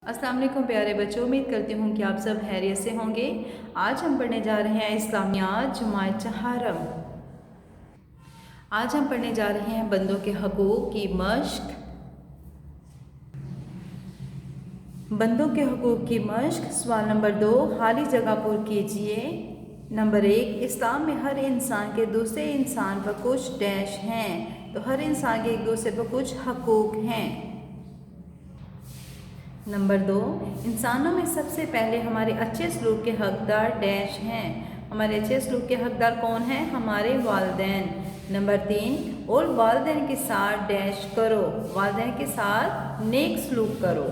अस्सलाम वालेकुम प्यारे बच्चों, उम्मीद करती हूँ कि आप सब खैरियत से होंगे। आज हम पढ़ने जा रहे हैं इस्लामियात जुमाए चहारम। आज हम पढ़ने जा रहे हैं बंदों के हकूक़ की मश्क। बंदों के हकूक़ की मश्क। सवाल नंबर 2, खाली जगह पुर कीजिए। नंबर 1, इस्लाम में हर इंसान के दूसरे इंसान पर कुछ डैश हैं, तो हर इंसान के एक दूसरे पर कुछ हकूक़ हैं। नंबर 2, इंसानों में सबसे पहले हमारे अच्छे सलूक के हकदार डैश हैं। हमारे अच्छे सलूक के हकदार कौन हैं? हमारे वालिदैन। नंबर 3, और वालिदैन के साथ डैश करो, वालिदैन के साथ नेक सलूक करो।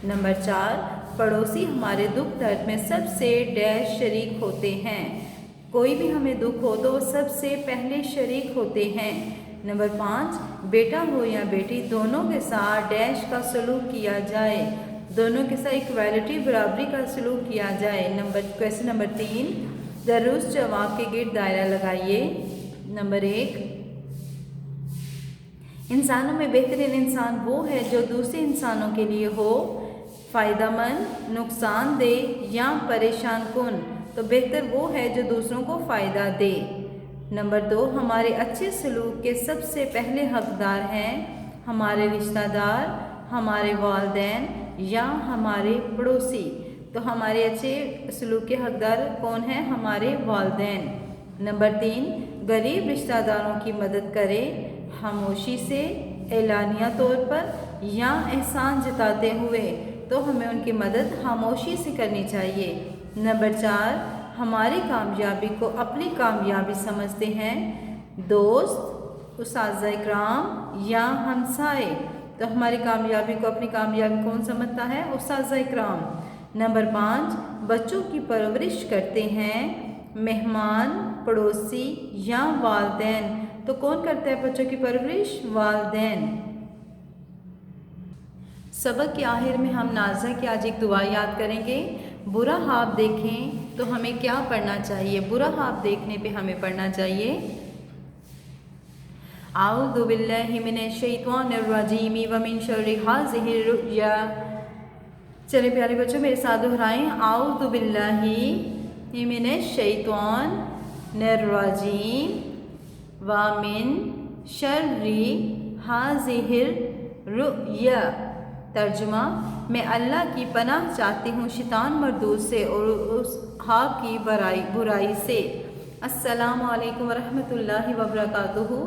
नंबर 4, पड़ोसी हमारे दुख दर्द में सबसे डैश शरीक होते हैं। कोई भी हमें दुख हो तो वो सबसे पहले शरीक होते हैं। नंबर 5, बेटा हो या बेटी दोनों के साथ डैश का सलूक किया जाए, दोनों के साथ इक्वालिटी बराबरी का सलूक किया जाए। क्वेश्चन नंबर 3, दरुस्त जवाब के गिर्द दायरा लगाइए। नंबर 1, इंसानों में बेहतरीन इंसान वो है जो दूसरे इंसानों के लिए हो फ़ायदेमंद, नुकसानदेह या परेशान कुन, तो बेहतर वो है जो दूसरों को फ़ायदा दे। नंबर 2, हमारे अच्छे सलूक के सबसे पहले हकदार हैं हमारे रिश्तेदार, हमारे वालिदैन या हमारे पड़ोसी, तो हमारे अच्छे सलूक के हकदार कौन हैं? हमारे वालिदैन। नंबर 3, गरीब रिश्तेदारों की मदद करें खामोशी से, एलानिया तौर पर या एहसान जताते हुए, तो हमें उनकी मदद खामोशी से करनी चाहिए। नंबर 4, हमारी कामयाबी को अपनी कामयाबी समझते हैं दोस्त, उस्ताद इकराम या हमसाए, तो हमारी कामयाबी को अपनी कामयाबी कौन समझता है? उस्ताद इकराम। नंबर 5, बच्चों की परवरिश करते हैं मेहमान, पड़ोसी या वालिदैन, तो कौन करता है बच्चों की परवरिश? वालिदैन। सबक के आखिर में हम नाज़ा की आज एक दुआ याद करेंगे। बुरा ख्वाब देखें तो हमें क्या पढ़ना चाहिए? बुरा ख्वाब देखने पे हमें पढ़ना चाहिए आऊज़ु बिल्लाहि मिनश शैतानिर रजीम व मिन शर्रि हाज़िहिर रुया। चलिए प्यारे बच्चों मेरे साथ दोहराएं, आऊज़ु बिल्लाहि मिनश शैतानिर रजीम व मिन शर्रि हाज़िहिर रुया। तर्जुमा, मैं अल्लाह की पनाह चाहती हूँ शैतान मरदूद से और उस ख्वाब की बुराई से। अस्सलामु अलैकुम व रहमतुल्लाहि व बरकातुहू।